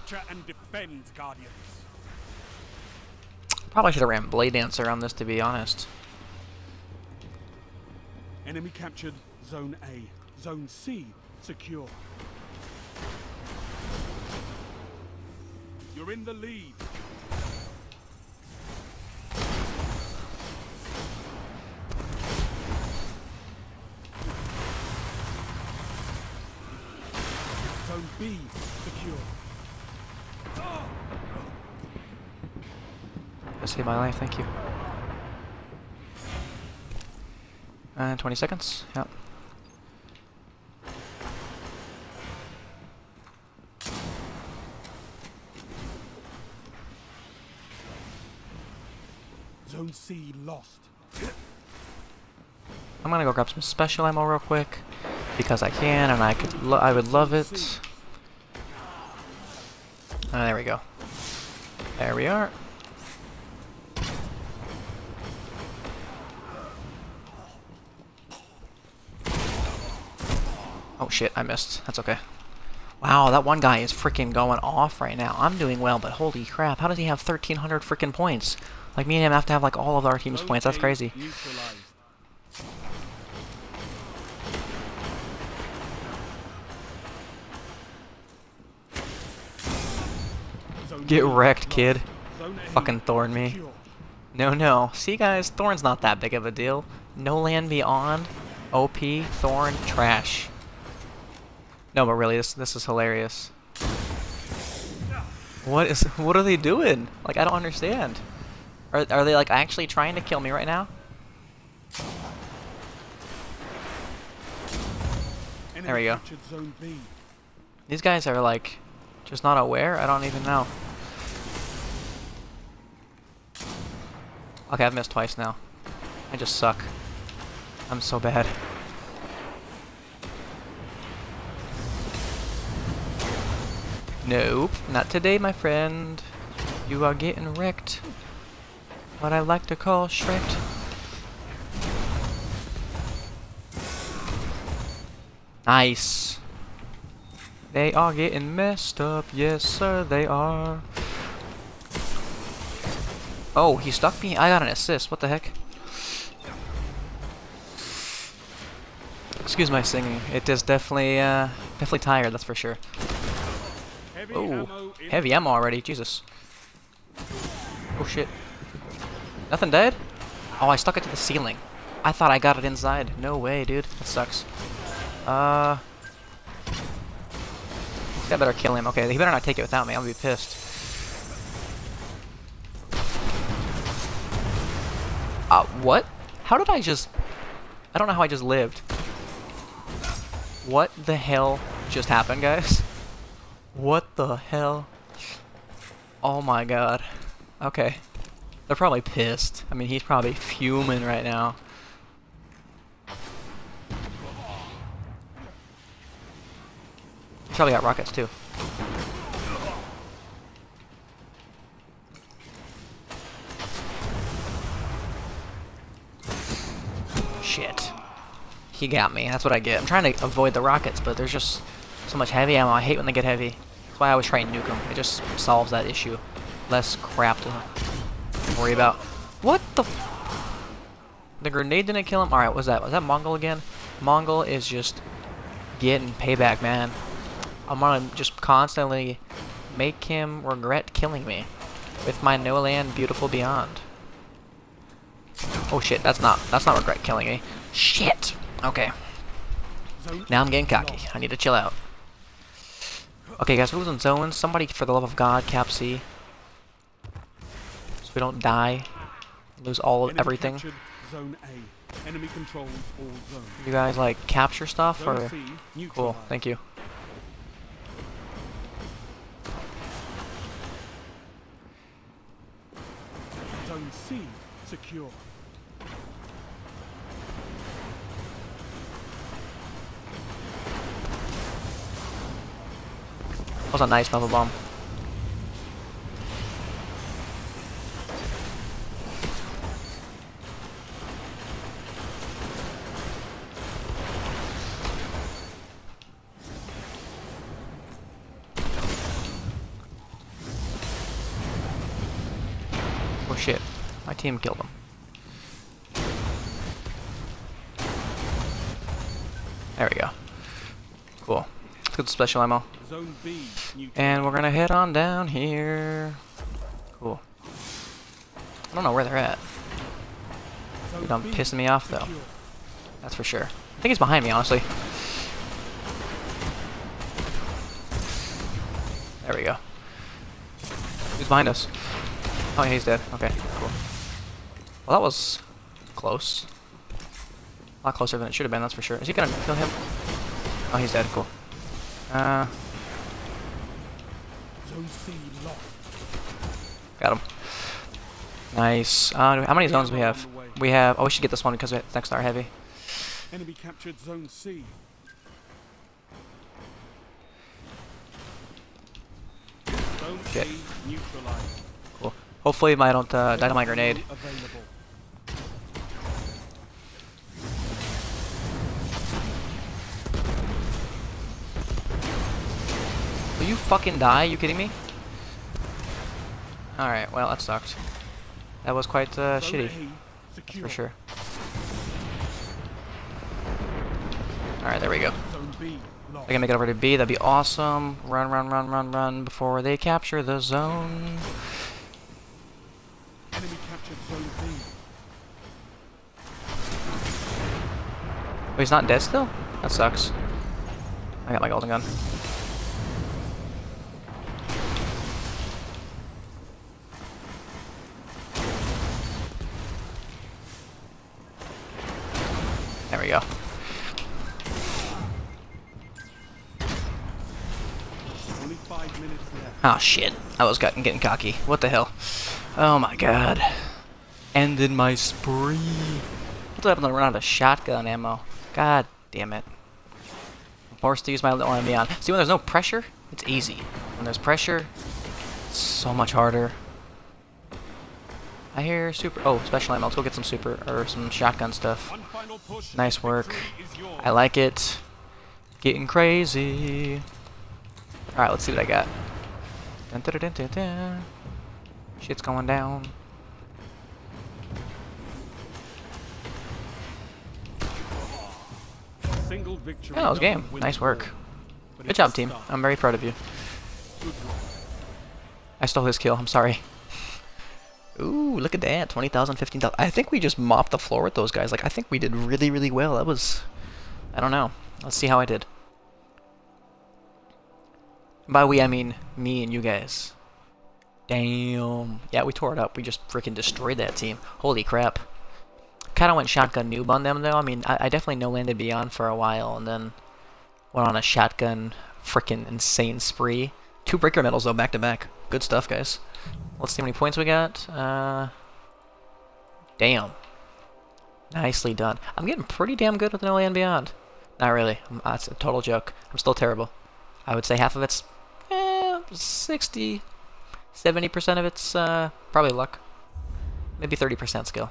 Capture and defend, Guardians. Probably should have ran Blade Dancer on this, to be honest. Enemy captured Zone A. Zone C secure. You're in the lead. Zone B secure. That saved my life, thank you. 20 seconds, yep. Zone C lost. I'm gonna go grab some special ammo real quick because I can, and I would love it. There we go. There we are. Oh shit, I missed. That's okay. Wow, that one guy is freaking going off right now. I'm doing well, but holy crap, how does he have 1,300 freaking points? Like, me and him have to have, like, all of our team's points. That's crazy. Get wrecked, kid. Fucking Thorn me. No. See, guys, Thorn's not that big of a deal. No Land Beyond, OP, Thorn, trash. No, but really, this is hilarious. What are they doing? Like, I don't understand. Are they, like, actually trying to kill me right now? There we go. These guys are, like, just not aware? I don't even know. Okay, I've missed twice now. I just suck. I'm so bad. Nope, not today, my friend. You are getting wrecked. What I like to call shreked. Nice. They are getting messed up. Yes, sir, they are. Oh, he stuck me? I got an assist. What the heck? Excuse my singing. It is definitely tired, that's for sure. Oh, heavy ammo already. Jesus. Oh, shit. Nothing dead? Oh, I stuck it to the ceiling. I thought I got it inside. No way, dude. That sucks. I better kill him. Okay, he better not take it without me. I'll be pissed. What? How did I just... I don't know how I just lived. What the hell just happened, guys? What the hell? Oh my god. Okay. They're probably pissed. I mean, he's probably fuming right now. Probably got rockets too. Shit. He got me. That's what I get. I'm trying to avoid the rockets, but there's just so much heavy ammo. I hate when they get heavy. That's why I always try and nuke them. It just solves that issue. Less crap to worry about. What the f— The grenade didn't kill him? Alright, what's that? Was that Mongol again? Mongol is just getting payback, man. I'm gonna just constantly make him regret killing me with my No Land Beautiful Beyond. Oh shit, that's not regret killing me. Shit! Okay. Now I'm getting cocky. I need to chill out. Okay guys, we're losing zones. Somebody, for the love of God, cap C. So we don't die. Lose all of everything. Zone A. Enemy controls all zones. You guys like capture stuff or? Cool, thank you. Zone C secure. That was a nice bubble bomb. shit. My team killed him. There we go. Cool. Let's get the special ammo. Zone B, And we're gonna head on down here. Cool. I don't know where they're at. They're done pissing me off though. That's for sure. I think he's behind me, honestly. There we go. He's behind us. Oh, yeah, he's dead. Okay, cool. Well, that was close. A lot closer than it should have been, that's for sure. Is he gonna kill him? Oh, he's dead. Cool. Zone C locked. Got him. Nice. How many zones do we have? We have... Oh, we should get this one because it's next to our heavy. Enemy captured Zone C. Zone Shit. A neutralized. Cool. Hopefully I don't die to my grenade. Available. Will you fucking die? You kidding me? Alright, well, that sucked. That was quite shitty. Secure. For sure. Alright, there we go. Zone B I locked. can make it over to B, that'd be awesome. Run, run, run, run, run before they capture the zone. Enemy captured Zone B. Oh, he's not dead still? That sucks. I got my golden gun. There we go. Only 5 minutes left. Oh shit, I was getting cocky. What the hell? Oh my god. Ended my spree. What's happened to run out of shotgun ammo? God damn it. I'm forced to use my little enemy on. See, when there's no pressure, it's easy. When there's pressure, it's so much harder. I hear super... Oh, special ammo. Let's go get some super... or some shotgun stuff. One final push. Nice work. Victory is yours. I like it. Getting crazy. Alright, let's see what I got. Dun, dun, dun, dun, dun. Shit's going down. Single victory. Yeah, that was game. doesn't win Nice the work. war, but Good it's job, a team. start. I'm very proud of you. Good work. I stole his kill. I'm sorry. Ooh, look at that. 20,000, 15,000. I think we just mopped the floor with those guys. Like, I think we did really, really well. That was... I don't know. Let's see how I did. By we, I mean me and you guys. Damn. Yeah, we tore it up. We just freaking destroyed that team. Holy crap. Kind of went shotgun noob on them, though. I mean, I definitely no-landed beyond for a while, and then went on a shotgun freaking insane spree. 2 breaker medals, though, back-to-back. Good stuff, guys. Let's see how many points we got. Damn. Nicely done. I'm getting pretty damn good with No Land Beyond. Not really. That's a total joke. I'm still terrible. I would say half of it's 60, 70% of it's probably luck. Maybe 30% skill.